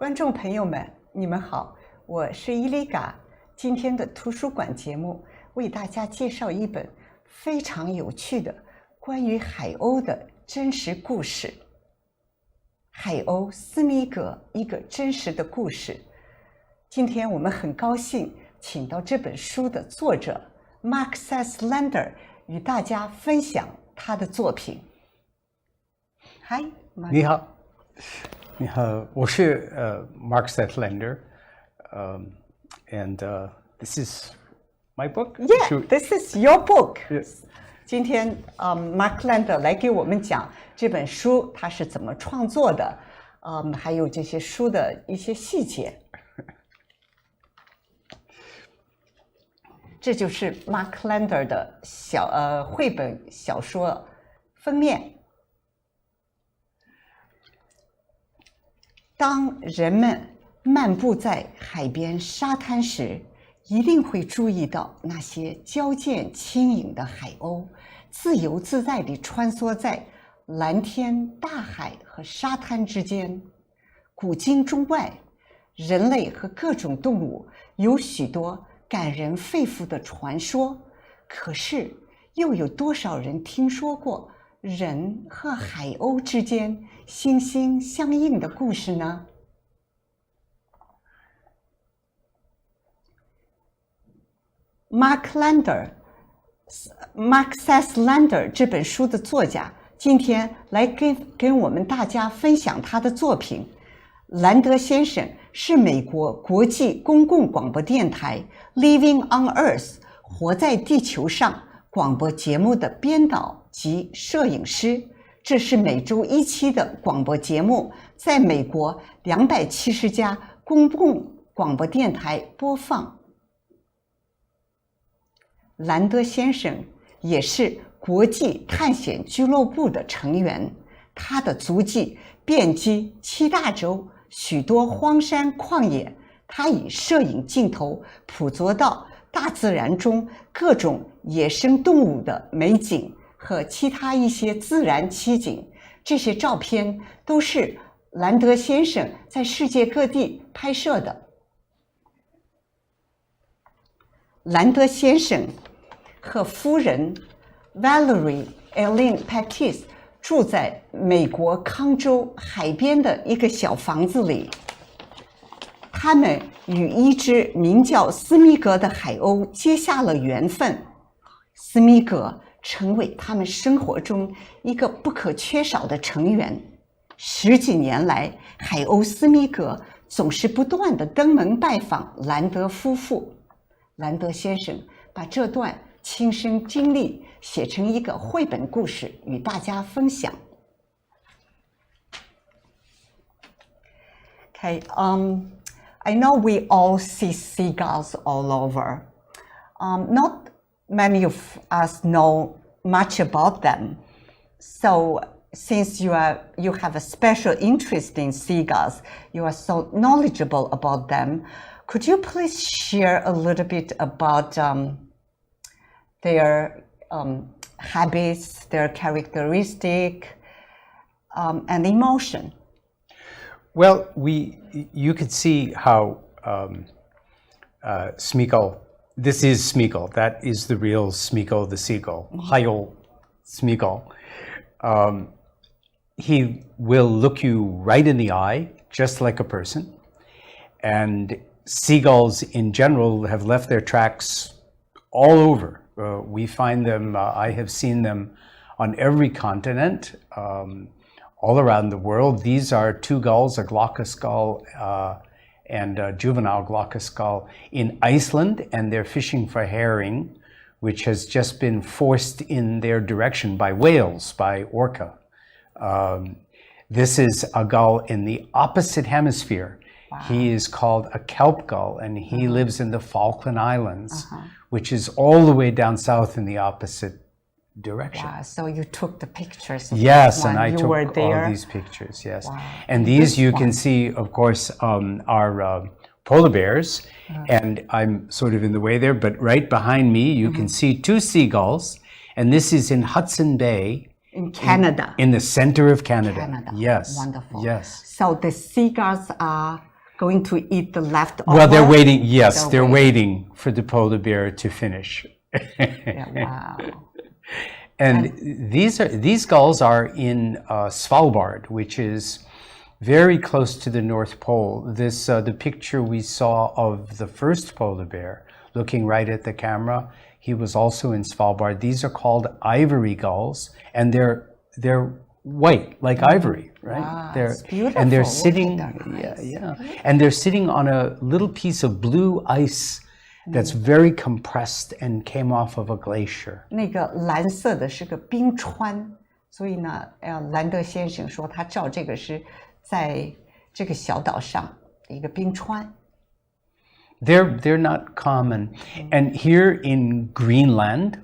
观众朋友们，你们好，我是伊丽嘎。今天的图书馆节目为大家介绍一本非常有趣的关于海鸥的真实故事。海鸥斯密格一个真实的故事。今天我们很高兴请到这本书的作者 Mark Seth Lender 与大家分享他的作品。Hi， 你好。你好，我是Mark Seth Lender, and this is my book. Yeah, this is your book. Yes. 今天Mark Lender 来给我们讲这本书他是怎么创作的，还有这些书的一些细节。这就是 Mark Lender 的绘本小说封面。当人们漫步在海边沙滩时，一定会注意到那些矫健轻盈的海鸥自由自在地穿梭在蓝天、大海和沙滩之间。古今中外，人类和各种动物有许多感人肺腑的传说，可是又有多少人听说过人和海鸥之间心心相印的故事呢？ Mark Seth Lender 这本书的作家今天来跟我们大家分享他的作品。兰德先生是美国国际公共广播电台 Living on Earth 活在地球上广播节目的编导及摄影师，这是每周一期的广播节目，在美国270家公共广播电台播放。兰德先生也是国际探险俱乐部的成员，他的足迹遍及7大洲许多荒山旷野，他以摄影镜头捕捉到大自然中各种野生动物的美景和其他一些自然奇景。这些照片都是兰德先生在世界各地拍摄的。兰德先生和夫人 Valerie Elaine Pettis 住在美国康州海边的一个小房子里。他们与一只名叫斯密格的海鸥结下了缘分，斯密格成为他们生活中一个不可缺少的成员。10几年来，海鸥斯密格总是不断地登门拜访兰德夫妇。兰德先生把这段亲身经历写成一个绘本故事与大家分享。Okay, I know we all see seagulls all over. Not many of us know much about them. So since you have a special interest in seagulls, you are so knowledgeable about them, could you please share a little bit about their habits, their characteristic, and emotion? Well, you could see how Smeagull, this is Smeagull, that is the real Smeagull the Seagull,海鸥Smeagull. He will look you right in the eye, just like a person. And seagulls in general have left their tracks all over. We find them, I have seen them on every continent, all around the world. These are two gulls, a glaucous gull and a juvenile glaucous gull in Iceland, and they're fishing for herring, which has just been forced in their direction by whales, by orca. This is a gull in the opposite hemisphere. Wow. He is called a kelp gull, and he lives in the Falkland Islands, which is all the way down south in the opposite direction. Wow, so you took the pictures of yes, and I you took were there. all these pictures, yes. Wow. And these you can see, of course, are polar bears, and I'm sort of in the way there, but right behind me you can see two seagulls, and this is in Hudson Bay. In Canada. In the center of Canada. Canada. Yes. Wonderful. Yes. So the seagulls are going to eat the leftover. Well, they're waiting. Yes, they're waiting for the polar bear to finish. Yeah, wow. And these gulls are in Svalbard, which is very close to the North Pole. This the picture we saw of the first polar bear looking right at the camera. He was also in Svalbard. These are called ivory gulls, and they're white like ivory, right? Wow, it's beautiful. And they're sitting, and they're sitting on a little piece of blue ice that's very compressed and came off of a glacier. 那个蓝色的是个冰川，所以呢，兰德先生说他照这个是在这个小岛上的一个冰川。They're not common. And here in Greenland,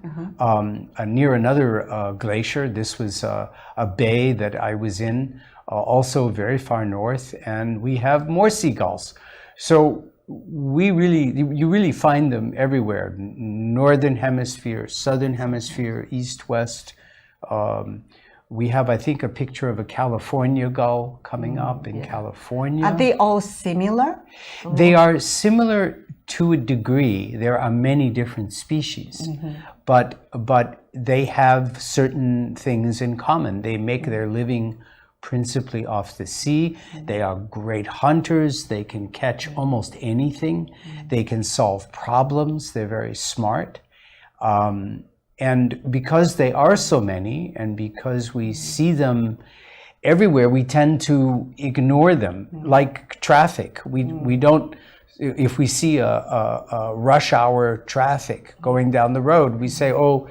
near another glacier, this was a bay that I was in, also very far north, and we have more seagulls. So you really find them everywhere. Northern hemisphere, southern hemisphere, east, west. We have, I think, a picture of a California gull coming up in California. Are they all similar? They are similar to a degree. There are many different species, but they have certain things in common. They make their living principally off the sea. They are great hunters. They can catch almost anything. They can solve problems. They're very smart. And because they are so many, and because we see them everywhere, we tend to ignore them, like traffic. We don't, if we see a rush hour traffic going down the road, we say, oh,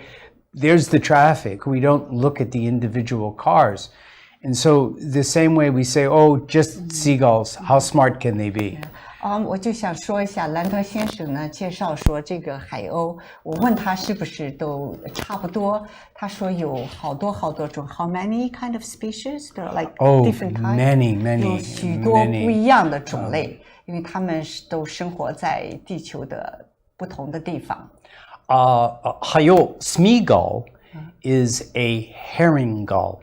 there's the traffic. We don't look at the individual cars. And so the same way we say, oh, just seagulls, how smart can they be? 我就想说一下，兰德先生呢介绍说这个海鸥，我问他是不是都差不多，他说有好多种 ，How many kind of species? There are like different kinds. Many. 有许多不一样的种类，因为他们都生活在地球的不同的地方。海鸥 Smeagull is a herring gull.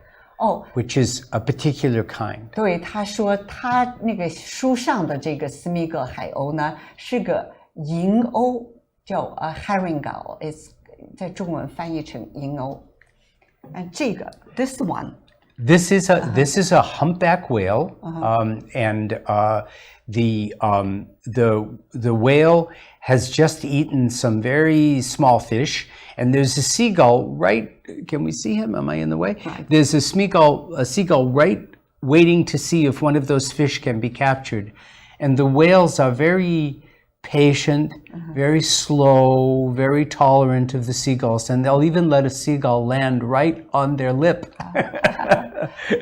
Which is a particular kind. 对，他说他那个书上的这个斯密格海鸥呢是个银鸥，叫herring gull， 在中文翻译成银鸥。这个 this one. This is a humpback whale, and the whale has just eaten some very small fish, and there's a seagull right. Can we see him? Am I in the way? Right. There's a seagull right waiting to see if one of those fish can be captured, and the whales are very patient, very slow, very tolerant of the seagulls, and they'll even let a seagull land right on their lip.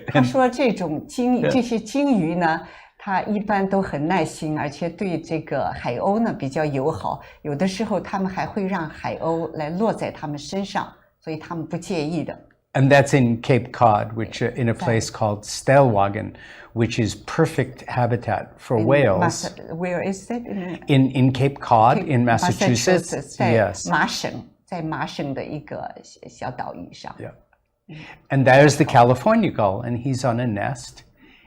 他说这些鲸鱼呢，它一般都很耐心，而且对这个海鸥呢比较友好。有的时候他们还会让海鸥来落在他们身上，所以他们不介意的。And that's in Cape Cod, which in a place called Stellwagen, which is perfect habitat for whales. Where is it? In Cape Cod, in Massachusetts. Yes. 在麻省的一个小岛屿上。Yeah. And there's the California gull, and he's on a nest.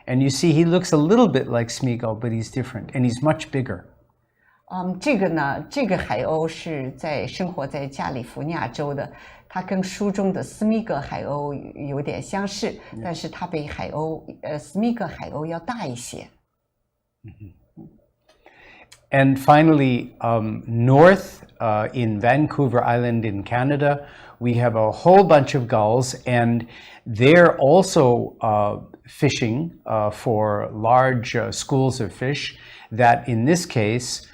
And you see, he looks a little bit like Smeagull, but he's different, and he's much bigger. 这个海鸥是生活在加利福尼亚州的，它跟书中的斯密格海鸥有点相似，但是它比斯密格海鸥要大一些。And finally, north in Vancouver Island in Canada, we have a whole bunch of gulls, and they're also fishing for large schools of fish that, in this case,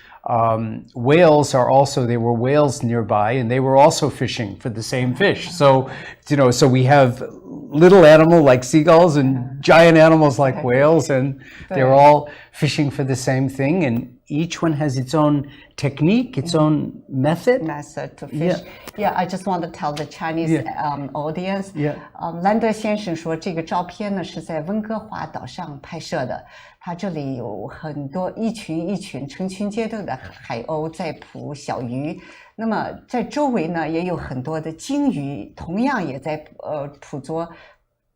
whales are also, there were whales nearby, and they were also fishing for the same fish. So, so we have little animals like seagulls and giant animals like whales, and they're all fishing for the same thing, and each one has its own technique, its own method to fish. Yeah, I just want to tell the Chinese audience. Lender 兰德先生说，这个照片呢是在温哥华岛上拍摄的。它这里有很多一群成群结队的海鸥在捕小鱼。那么在周围呢也有很多的鲸鱼，同样也在捕捉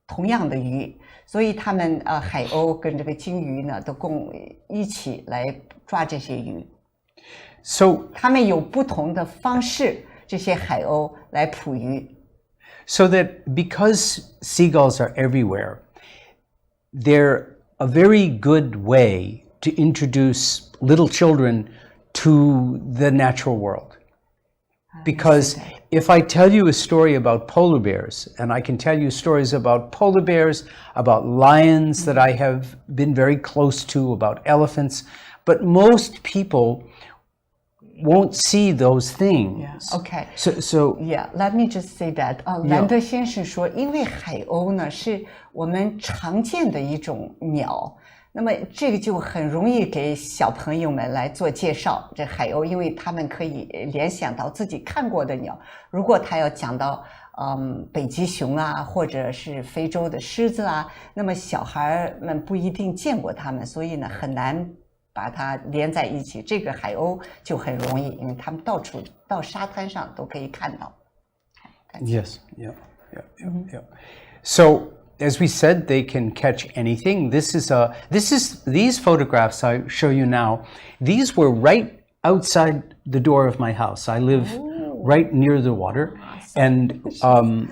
同样的鱼，所以他们海鸥跟这个鲸鱼呢都一起来抓这些鱼。So 他们有不同的方式，这些海鸥来捕鱼。So that because seagulls are everywhere, they're a very good way to introduce little children to the natural world. Because if I tell you a story about polar bears, and I can tell you stories about polar bears, about lions that I have been very close to, about elephants, but most people won't see those things. Yeah. Okay. So yeah, let me just say that. 兰德先生说，因为海鸥呢是我们常见的一种鸟，那么这个就很容易给小朋友们来做介绍。这海鸥，因为他们可以联想到自己看过的鸟。如果他要讲到北极熊啊，或者是非洲的狮子啊，那么小孩们不一定见过它们，所以呢很难把它连在一起。这个海鸥就很容易，因为他们到处到沙滩上都可以看到。Yes, yeah. So as we said, they can catch anything. These photographs I show you now. These were right outside the door of my house. I live right near the water, and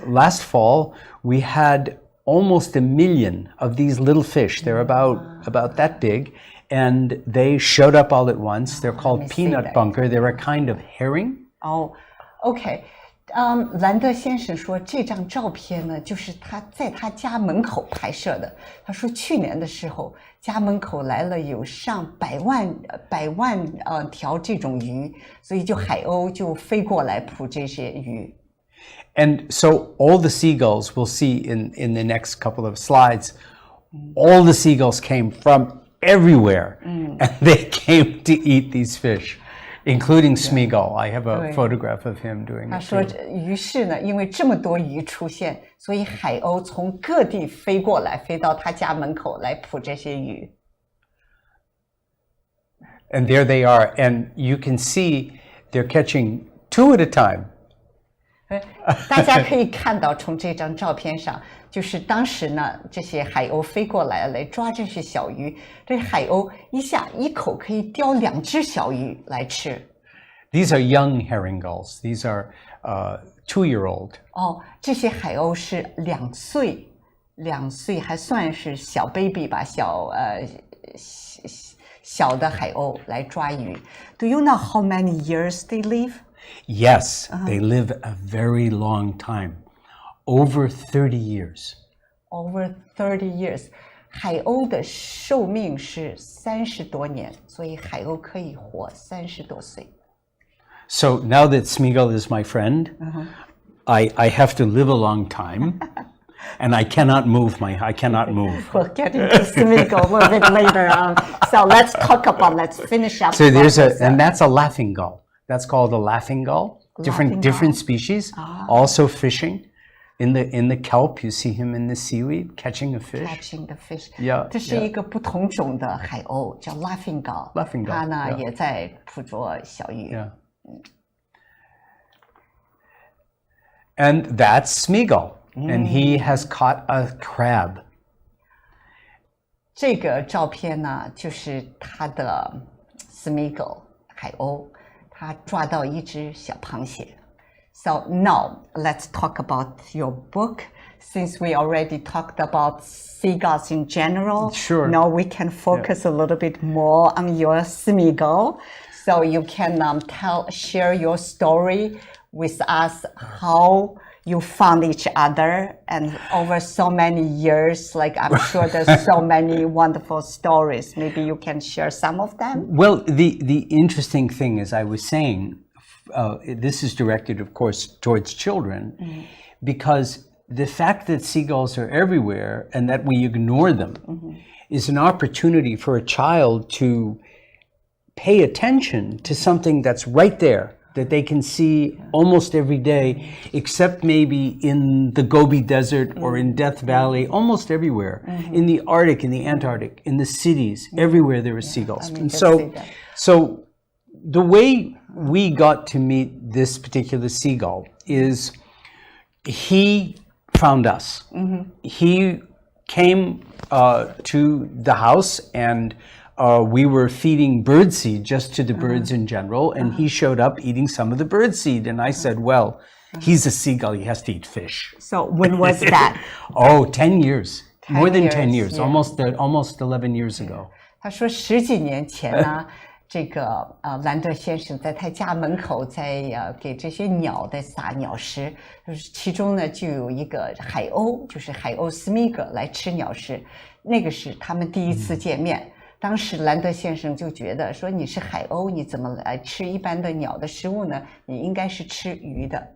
last fall we had almost 1 million of these little fish. They're about that big. And they showed up all at once. They're called peanut bunker. They're a kind of herring. Oh, okay. 兰德先生说这张照片呢，就是他在他家门口拍摄的。他说去年的时候，家门口来了有上百万条这种鱼，所以就海鸥就飞过来捕这些鱼。And so all the seagulls we'll see in the next couple of slides, all the seagulls came from everywhere, and they came to eat these fish, including Smeagull. I have a photograph of him doing it. 他说，于是呢，因为这么多鱼出现，所以海鸥从各地飞过来，飞到他家门口来捕这些鱼。And there they are, and you can see they're catching 2 at a time. 大家可以看到，从这张照片上，就是当时呢，这些海鸥飞过来来抓这些小鱼，这海鸥一口可以叼2只小鱼来吃。These are young herring gulls. These are 2-year-old. 这些海鸥是2岁还算是小 baby 吧，小的海鸥来抓鱼。Do you know how many years they live? Yes, they live a very long time, over 30 years. Over 30 years. 海鸥的寿命是30多年，所以海鸥可以活30多岁。So now that Smeagull is my friend, I have to live a long time, and I cannot move. We'll get into Smeagull a little bit later on. So let's finish up. So and that's a laughing gull. That's called a laughing gull. Different species, also fishing. In the kelp, you see him in the seaweed catching a fish. Catching the fish. Yeah. 这是一个不同种的海鸥，叫 laughing gull. Laughing gull. 它呢也在捕捉小鱼。Yeah. And that's Smeagull, and he has caught a crab. 这个照片呢，就是他的 Smeagull 海鸥。他抓到一只小螃蟹。So now let's talk about your book. Since we already talked about seagulls in general, sure. Now we can focus a little bit more on your Smeagull. So you can share your story with us, how you found each other, and over so many years, like I'm sure there's so many wonderful stories. Maybe you can share some of them? Well, the interesting thing, as I was saying, this is directed, of course, towards children, because the fact that seagulls are everywhere and that we ignore them is an opportunity for a child to pay attention to something that's right there, that they can see almost every day, except maybe in the Gobi Desert or in Death Valley, almost everywhere. In the Arctic, in the Antarctic, in the cities, everywhere there are seagulls. And so the way we got to meet this particular seagull is he found us. He came to the house, and we were feeding birdseed just to the birds in general, and he showed up eating some of the birdseed, and I said, well, he's a seagull, he has to eat fish. So when was that? 10 years. More than 10 years, yeah. almost 11 years ago. 他说10几年前呢，这个兰德先生在他家门口在给这些鸟在撒鸟食，就是其中呢就有一个海鸥，就是海鸥斯密格来吃鸟食，那个是他们第一次见面。当时兰德先生就觉得说你是海鸥，你怎么来吃一般的鸟的食物呢？你应该是吃鱼的。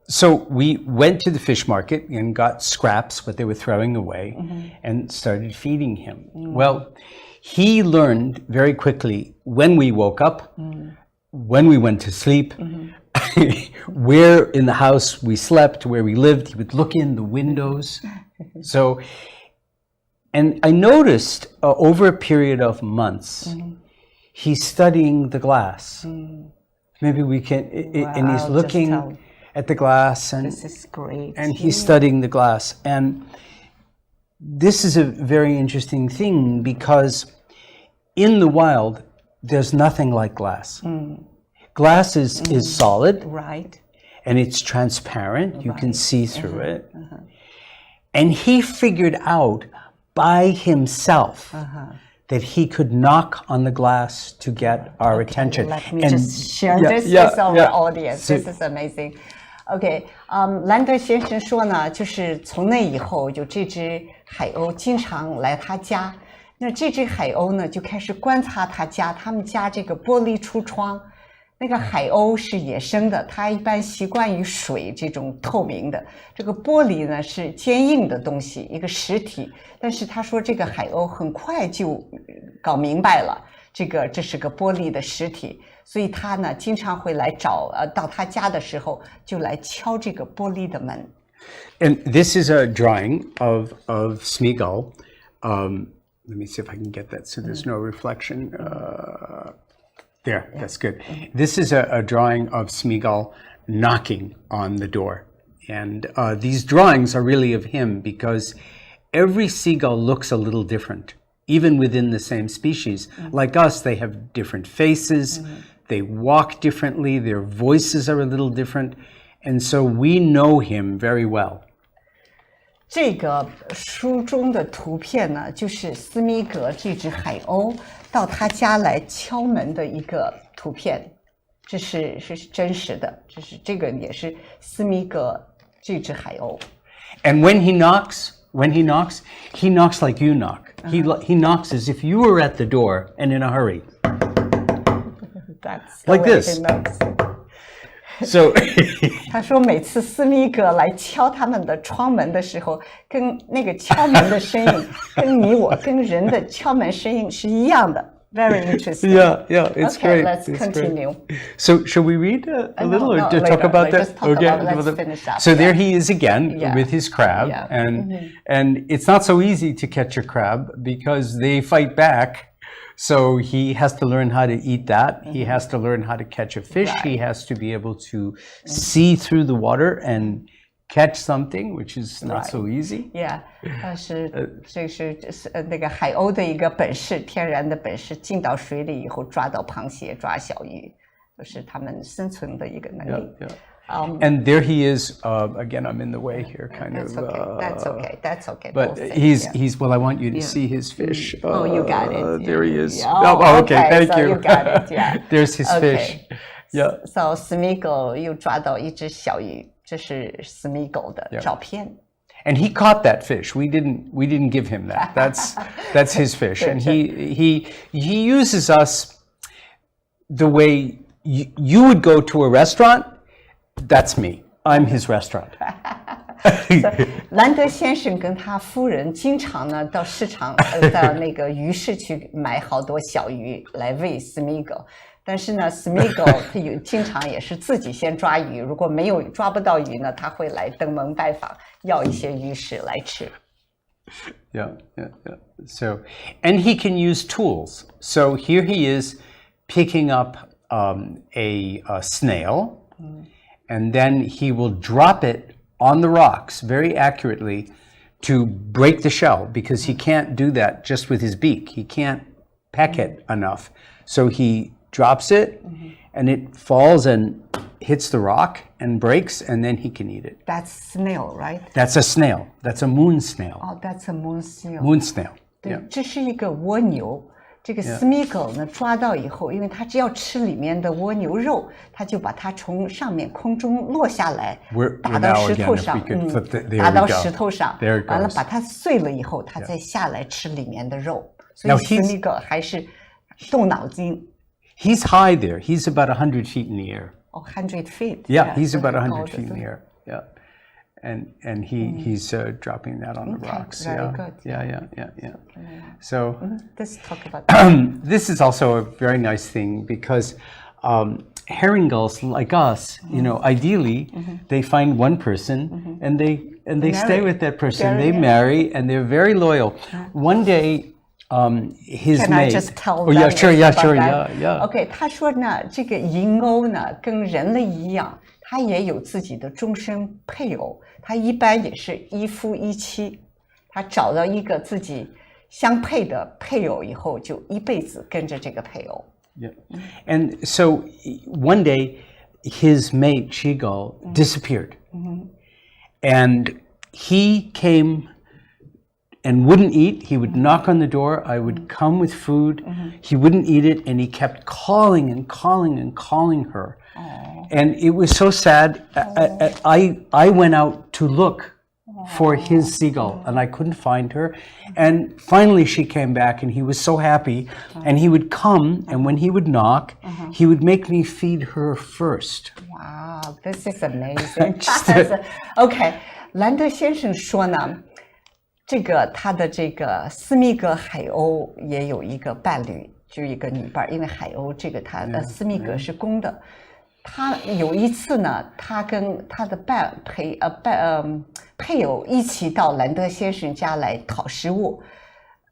So we went to the fish market and got scraps, what they were throwing away, and started feeding him. Well, he learned very quickly when we woke up, when we went to sleep, where in the house we slept, where we lived. He would look in the windows. So, and I noticed over a period of months, he's studying the glass. Maybe we can, and he's looking at the glass, and This is great. And he's studying the glass. And this is a very interesting thing because in the wild, there's nothing like glass. Glass is solid, Right. and it's transparent. You can see through it. And he figured out by himself that he could knock on the glass to get our attention. Let me And just share yeah, this yeah, with our yeah. audience. So- This is amazing. OK，兰德先生说呢，就是从那以后，就这只海鸥经常来他家。那这只海鸥呢，就开始观察他们家这个玻璃橱窗。那个海鸥是野生的，它一般习惯于水这种透明的。这个玻璃呢是坚硬的东西，一个实体。但是他说这个海鸥很快就搞明白了，这是个玻璃的实体。所以他呢经常会来到他家的时候就来敲这个玻璃的门。And this is a drawing of Smeagull. Let me see if I can get that so there's no reflection. There, that's good. This is a drawing of Smeagull knocking on the door. And these drawings are really of him because every seagull looks a little different, even within the same species. Like us, they have different faces. They walk differently, their voices are a little different, and so we know him very well. 这个书中的图片呢，就是斯密格这只海鸥到他家来敲门的一个图片，这是真实的，这个也是斯密格这只海鸥。And when he knocks, he knocks like you knock. He knocks as if you were at the door and in a hurry. That's Like this. So 他说每次斯密格来敲他们的窗门的时候，跟那个敲门的声音跟你我跟人的敲门声音是一样的。Very interesting. yeah, it's Okay, great. let's It's continue. Great. So shall we read a little or no, talk later. about Let's that? talk about it. Let's finish up. So Yeah. there he is again Yeah. with his crab, Yeah. and it's not so easy to catch a crab because they fight back. So he has to learn how to eat that. He has to learn how to catch a fish. Right. He has to be able to see through the water and catch something, which is not so easy. Yeah，这是那个海鸥的一个本事，天然的本事，进到水里以后抓到螃蟹、抓小鱼，就是他们生存的一个能力。Yeah. And there he is. Again, I'm in the way here, kind of. That's okay. But he's. Well, I want you to see his fish. You got it. There he is. Oh, okay. Thank so you. You got it. Yeah. There's his fish. Yeah. So Smeagull 又抓到一只小鱼，这是 Smeagull 的照片。And he caught that fish. We didn't give him that. That's his fish. And he uses us the way you would go to a restaurant. That's me. I'm his restaurant. 兰德先生跟他夫人经常呢到市场到那个鱼市去买好多小鱼来喂 Smeagull， 但是呢 Smeagull 他经常也是自己先抓鱼，如果抓不到鱼呢，他会来登门拜访，要一些鱼食来吃。Yeah. So, and he can use tools. So here he is picking up a snail. And then he will drop it on the rocks very accurately to break the shell, because he can't do that just with his beak. He can't peck it enough. So he drops it, and it falls and hits the rock and breaks, and then he can eat it. That's snail, right? That's a snail. That's a moon snail. Oh, that's a moon snail. Moon snail. 对，这是一个蜗牛。这个 Smeagull 呢抓到以后，因为它只要吃里面的蜗牛肉，它就把它从上面空中落下来，打到石头上，打到石头上，完了把它碎了以后，它再下来吃里面的肉。所以 Smeagull 还是动脑筋。He's high there. He's about 100 feet in the air. Oh, 100 feet. Yeah, he's about 100 feet in the air. Yeah. And he's dropping that on the rocks. Very good. Yeah. So let's talk about that. This is also a very nice thing, because herring gulls like us, ideally they find one person and they stay with that person. They marry, and they're very loyal. One day, his Can mate. I just tell Oh yeah, sure, that? yeah. OK， 他说呢，这个银鸥呢跟人类一样，它也有自己的终身配偶，它一般也是一夫一妻，它找到一个自己相配的配偶以后，就一辈子跟着这个配偶。Yeah, and so one day, his mate Smeagull disappeared, and he came and wouldn't eat. He would knock on the door. I would come with food. He wouldn't eat it, and he kept calling and calling and calling her. And it was so sad. I went out to look for his seagull, and I couldn't find her. And finally she came back, and he was so happy. And he would come, and when he would knock, he would make me feed her first. Wow, this is amazing. OK， 兰德先生说呢，这个他的这个斯密格海鸥也有一个伴侣，就是一个女伴，因为海鸥这个斯密格是公的。他有一次呢，他跟他的配偶一起到兰德先生家来讨食物，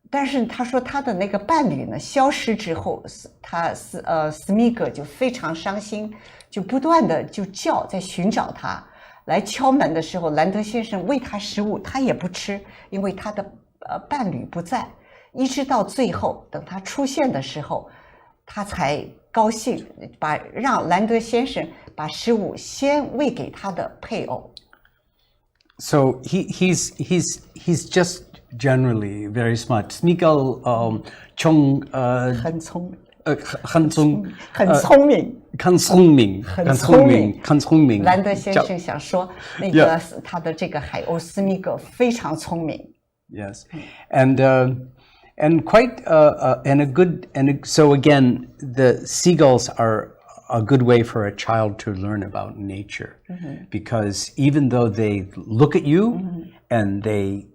但是他说他的那个伴侣呢消失之后，斯密格就非常伤心，就不断的就叫，在寻找他。来敲门的时候，兰德先生喂他食物，他也不吃，因为他的伴侣不在。一直到最后，等他出现的时候，他才高兴，让兰德先生把食物先喂给他的配偶。So he's just generally very smart. Smeagull 很聪明。很聪明。兰德先生想说，那个他的这个海鸥斯密格非常聪明。Yes, and quite so again, the seagulls are a good way for a child to learn about nature, because even though they look at you and they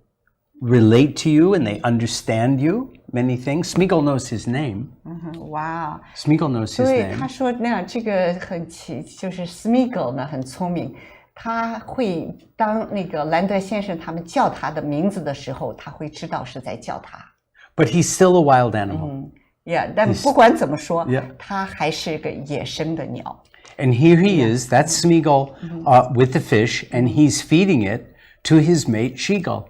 relate to you and they understand you many things. Smeagull knows his name. Wow. Smeagull knows his name. 对，他说那这个就是 Smeagull 呢很聪明，他会当那个兰德先生他们叫他的名字的时候，他会知道是在叫他。But he's still a wild animal. Yeah, 但不管怎么说，他还是个野生的鸟。And here he is, that's Smeagull with the fish, and he's feeding it to his mate Smeagull.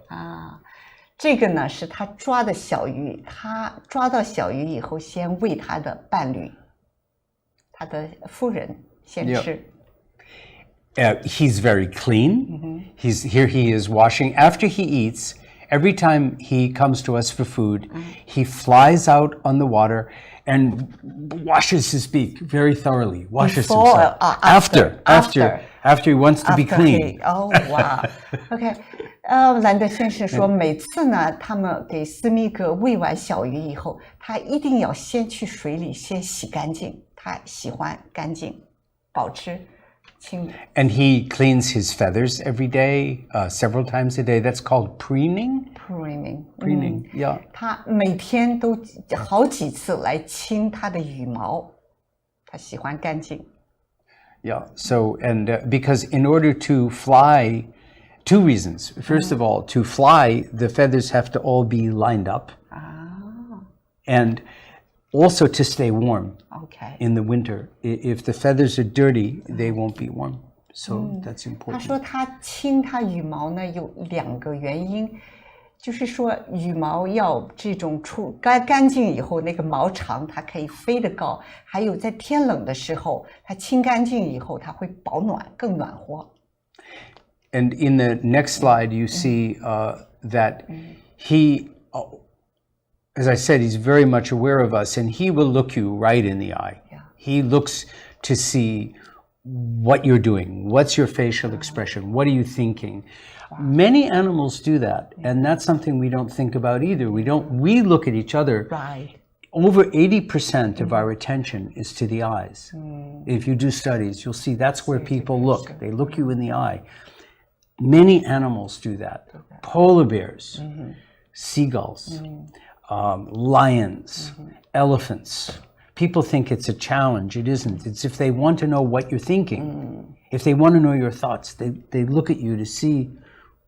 这个呢是他抓的小鱼，他抓到小鱼以后，先喂他的伴侣，他的夫人先吃。He's very clean. Here he is washing. After he eats, every time he comes to us for food, he flies out on the water and washes his beak very thoroughly. Washes himself. After he wants to be clean. Oh wow. OK. 兰德先生说，每次呢，他们给斯密格喂完小鱼以后，他一定要先去水里先洗干净，他喜欢干净，保持清理。And he cleans his feathers every day, several times a day. That's called preening. Preening, yeah. 他每天都好几次来清他的羽毛，他喜欢干净。Yeah. So because in order to fly. Two reasons. First of all, to fly, the feathers have to all be lined up. And also to stay warm in the winter. If the feathers are dirty, they won't be warm. So that's important. 他说他清他羽毛呢有2个原因，就是说羽毛要这种干净以后，那个毛长，它可以飞得高，还有在天冷的时候，它清干净以后，它会保暖，更暖和。And in the next slide, you see that he, as I said, he's very much aware of us, and he will look you right in the eye. Yeah. He looks to see what you're doing, what's your facial expression, what are you thinking. Many animals do that, and that's something we don't think about either. We look at each other. Right. Over 80% of our attention is to the eyes. If you do studies, you'll see that's where people look. They look you in the eye. Many animals do that. Polar bears, seagulls, lions, elephants. People think it's a challenge. It isn't. It's if they want to know what you're thinking, if they want to know your thoughts, they look at you to see,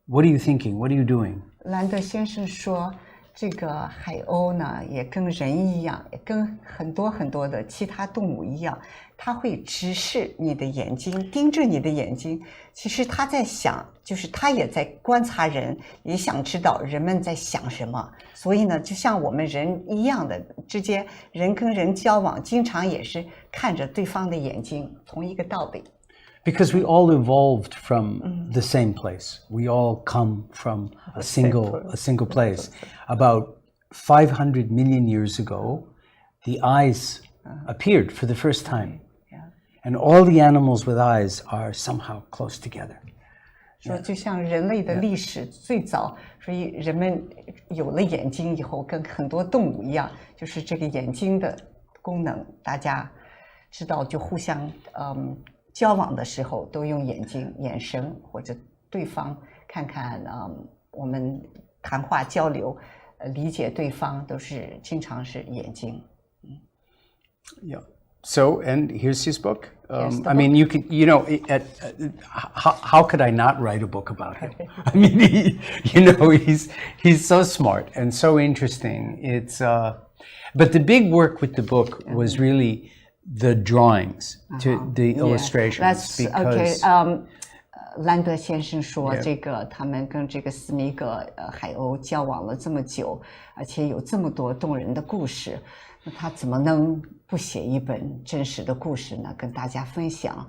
what are you thinking? What are you doing? 兰德先生说，这个海鸥呢，也跟人一样，也跟很多的其他动物一样，它会直视你的眼睛，盯着你的眼睛。其实他在想，就是他也在观察人，也想知道人们在想什么。所以呢，就像我们人一样的之间，人跟人交往，经常也是看着对方的眼睛，同一个道理。Because we all evolved from the same place. We all come from a single place. About 500 million years ago, the eyes appeared for the first time. And all the animals with eyes are somehow close together. 说就像人类的历史最早，所以人们有了眼睛以后，跟很多动物一样，就是这个眼睛的功能，大家知道就互相交往的时候都用眼睛、眼神或者对方看看我们谈话交流理解对方都是经常是眼睛。Yeah. So, and here's his book. I mean, you could, you know, how could I not write a book about him? I mean, he's so smart and so interesting. It's, but the big work with the book was really the drawings, to the illustrations. That's because, okay. 兰德先生说，这个他们跟这个斯密格海鸥交往了这么久，而且有这么多动人的故事，那他怎么能不写一本真实的故事呢？跟大家分享。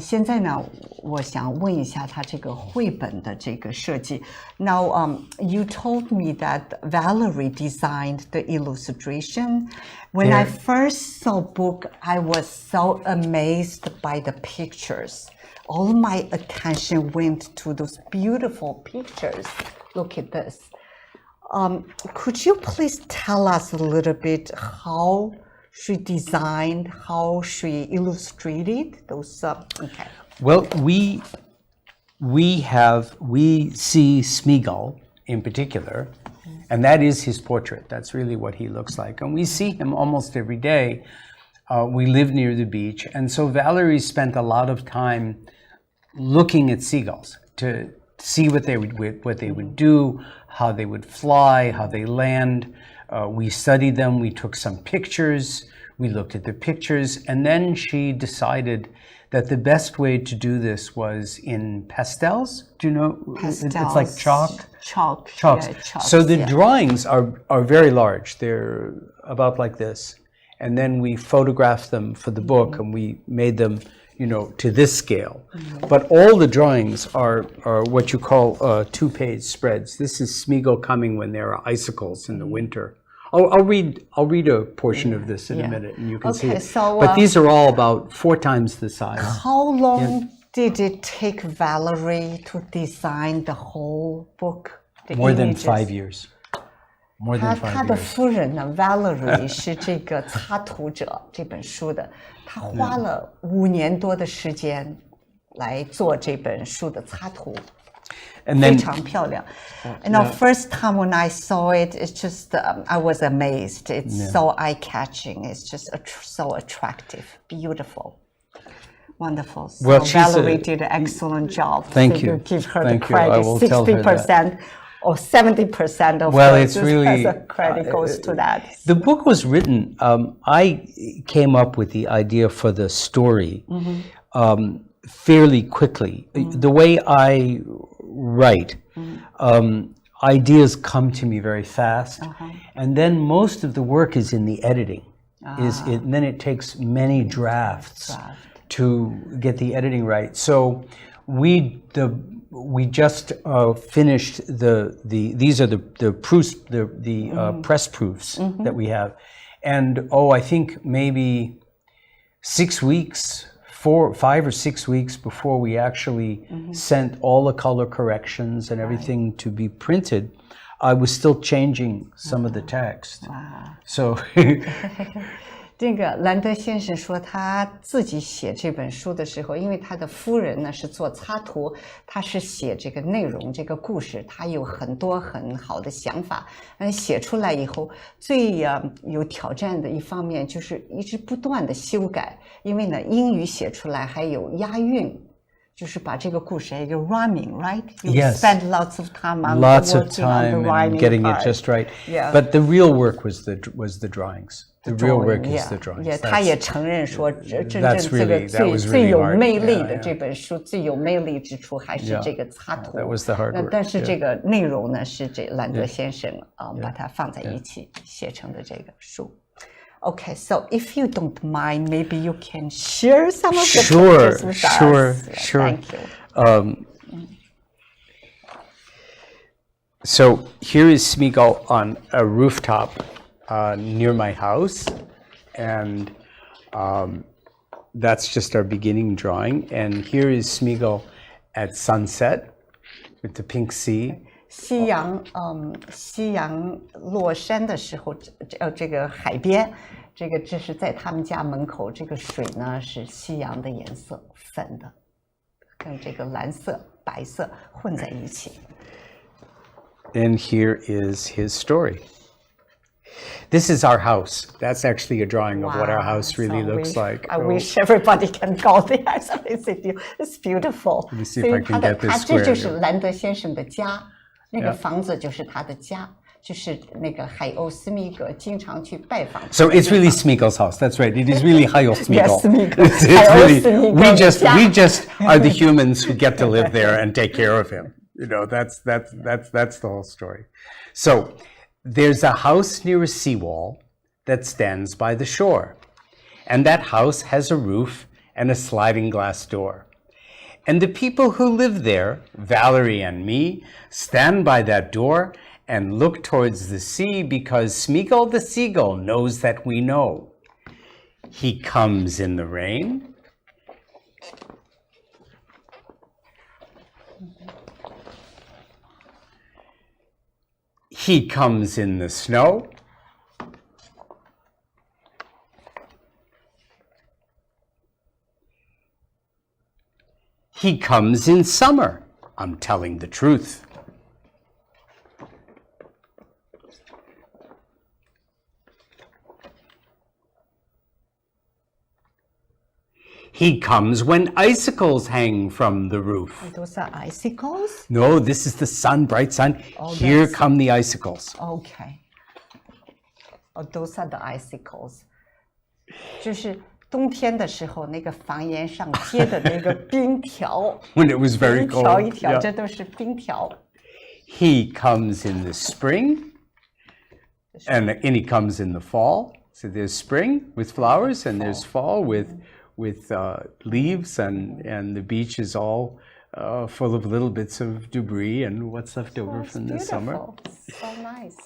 现在呢，我想问一下他这个绘本的这个设计。Now, you told me that Valerie designed the illustration. When I first saw book, I was so amazed by the pictures. All my attention went to those beautiful pictures. Look at this. Could you please tell us a little bit how she designed, how she illustrated those? Okay. Well, we see Smeagull in particular, and that is his portrait. That's really what he looks like. And we see him almost every day. We live near the beach, and so Valerie spent a lot of time looking at seagulls to see what they would do, how they would fly, how they land. We studied them, we took some pictures, we looked at the pictures, and then she decided that the best way to do this was in pastels. Do you know? Pastels. It's like chalk. Chalks. Yeah, chalks. So the drawings are very large. They're about like this. And then we photographed them for the book, and we made them, you know, to this scale. But all the drawings are what you call two-page spreads. This is Smeagull coming when there are icicles in the winter. I'll read a portion of this in a minute, and you can see it. So, but these are all about 4 times the size. How long did it take Valerie to design the whole book? More than 5 years. More than 5 years. 他的夫人呢 ，Valerie 是这个插图者这本书的，他花了5年多的时间来做这本书的插图。And then, 非常漂亮。And the first time when I saw it, it's just I was amazed. It's so eye-catching. It's just so attractive, beautiful, wonderful. So well, Valerie did an excellent job. Thank so you. You give her Thank the credit. 60% or 70% of the credit goes to that. The book was written. I came up with the idea for the story. fairly quickly. The way I write, ideas come to me very fast, and then most of the work is in the editing. And then it takes many drafts to get the editing right. So we just finished these are the proofs, the press proofs that we have, and I think maybe 6 weeks, 5 or 6 weeks before we actually sent all the color corrections and everything to be printed, I was still changing some of the text. So 这个兰德先生说，他自己写这本书的时候，因为他的夫人呢是做插图，他是写这个内容、这个故事，他有很多很好的想法。写出来以后，最有挑战的一方面就是一直不断的修改，因为呢英语写出来还有押韵。就是把这个故事还有 rhyming, right? You spend lots of time on and getting it just right. But the real work was the drawings. The real work is the drawings. 他也承认说，真正这个最有魅力的这本书最有魅力之处还是这个插图。That was the hard work. 但是这个内容呢，是这兰德先生把它放在一起写成的这个书。Okay, so if you don't mind, maybe you can share some of the pictures with us. Sure. Thank you. So here is Smeagull on a rooftop near my house, and that's just our beginning drawing. And here is Smeagull at sunset with the pink sea. 夕阳落山的时候，这个海边，这是在他们家门口，这个水呢是夕阳的颜色，粉的，跟这个蓝色、白色混在一起。And here is his story. This is our house. That's actually a drawing of what our house really looks like. I wish everybody can go there. It's beautiful. Let me see if I can get this square. 这就是兰德先生的家，那个房子就是他的家，就是那个海鸥斯密格经常去拜访。So it's really Smeagol's house. That's right. It is really 海鸥斯密格。Yes, Smeagol. It's really we just are the humans who get to live there and take care of him. You know, that's the whole story. So there's a house near a seawall that stands by the shore. And that house has a roof and a sliding glass door. And the people who live there, Valerie and me, stand by that door and look towards the sea because Smeagull the Seagull knows that we know. He comes in the rain. He comes in the snow. He comes in summer. I'm telling the truth. He comes when icicles hang from the roof. Those are icicles? No, this is the sun, bright sun. Here come the icicles. Okay. Oh, those are the icicles. 就是冬天的时候，那个房檐上贴的那个冰条。When it was very cold. 一条一条，这都是冰条。He comes in the spring, and he comes in the fall. So there's spring with flowers, and there's fall with leaves, and the beach is all full of little bits of debris and what's left over from the summer. So nice.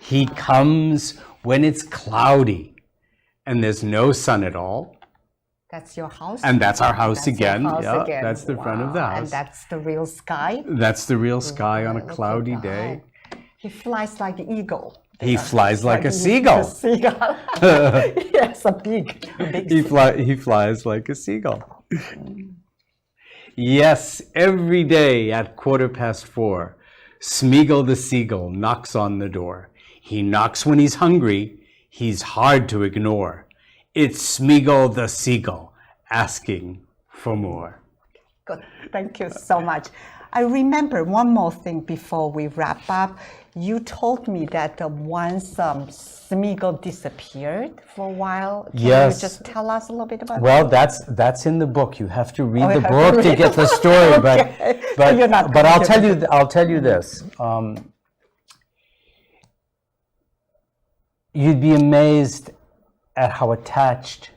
He comes when it's cloudy and there's no sun at all. That's your house? And that's our house again. Again. That's the front of the house. And that's the real sky? That's the real sky on a cloudy day. He flies like an eagle. He flies like a seagull. A seagull. Yes, a big he flies like a seagull. Yes, every day at 4:15, Smeagull the Seagull knocks on the door. He knocks when he's hungry. He's hard to ignore. It's Smeagull the Seagull asking for more. Good. Thank you so much. I remember one more thing before we wrap up. You told me that once Smeagull disappeared for a while. Can Yes. you just tell us a little bit about Well, that? that's in the book. You have to read Oh, the you have to book to read get the story. Okay. So you're not but going I'll tell you this. You'd be amazed at how attached,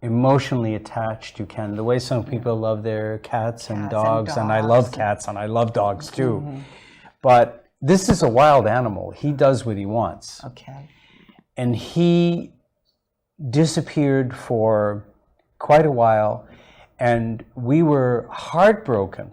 emotionally attached you can. The way some people love their cats and dogs, and I love cats and I love dogs too. But this is a wild animal. He does what he wants. Okay. And he disappeared for quite a while, and we were heartbroken.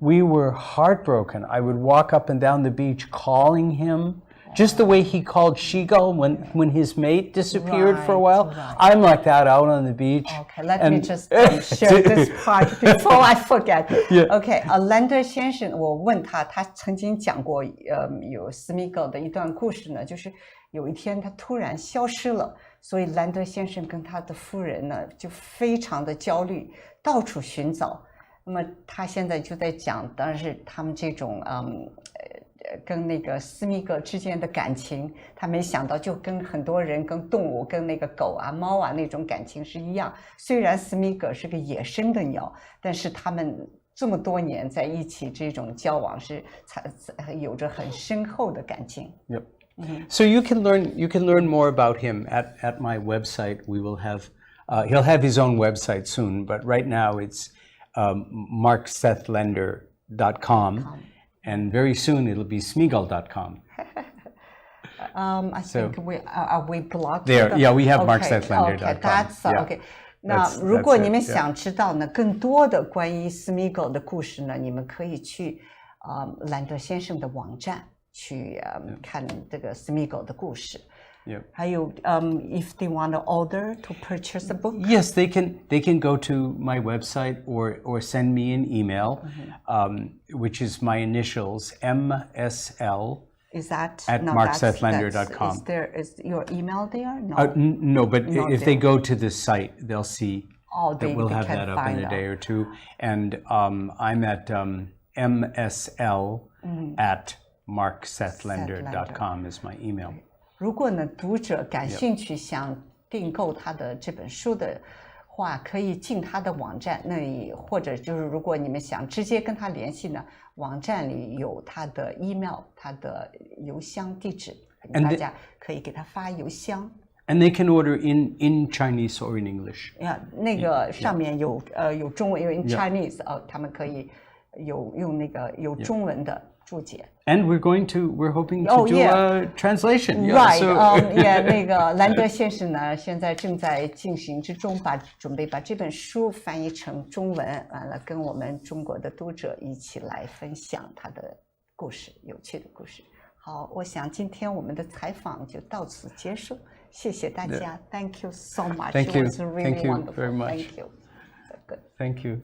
We were heartbroken. I would walk up and down the beach calling him, just the way he called Seagull when his mate disappeared for a while. Right. I'm like that out on the beach. Okay, let me just share this part before I forget. Okay, Lender 先生，我问他曾经讲过，有 Smeagull 的一段故事呢，就是有一天他突然消失了，所以 Lender 先生跟他的夫人呢就非常的焦虑，到处寻找。那么他现在就在讲，当然是他们这种跟那个斯密格之间的感情，他没想到就跟很多人、跟动物、跟那个狗啊、猫啊那种感情是一样。虽然斯密格是个野生的鸟，但是他们这么多年在一起，这种交往是有着很深厚的感情。Yep. So you can learn more about him at my website. We will have he'll have his own website soon, but right now it's MarkSethLender.com. And very soon it'll be Smeagull.com. I think are we blocked? There, yeah, we have MarkSethLender.com. Okay, that's okay. 那 That's 如果你们 it, yeah. 想知道呢更多的关于 Smeagull 的故事呢，你们可以去兰德先生的网站去看这个 Smeagull 的故事。Yep. 还有if they want to order to purchase a book. Yes, they can go to my website or send me an email, which is my initials MSL. Is that at MarkSethLender.com. Is your email there? No. No, but Not if there. they go to the site, they'll see that we'll they have can that up in a day or two. And I'm at MSL at MarkSethLender.com is my email. 如果呢读者感兴趣想订购他的这本书的话，可以进他的网站那里，或者就是如果你们想直接跟他联系呢，网站里有他的 email， 他的邮箱地址，大家可以给他发邮箱。And they can order in Chinese or in English. 那个上面有中文，有 in Chinese， 他们可以用那个有中文的注解。And we're hoping to do a translation. Right. So 那个兰德先生呢，现在正在进行之中，准备把这本书翻译成中文，完了跟我们中国的读者一起来分享他的故事，有趣的故事。好，我想今天我们的采访就到此结束，谢谢大家。Thank you so much. Thank you. It was really Thank you wonderful. very much. Thank you. So good. Thank you.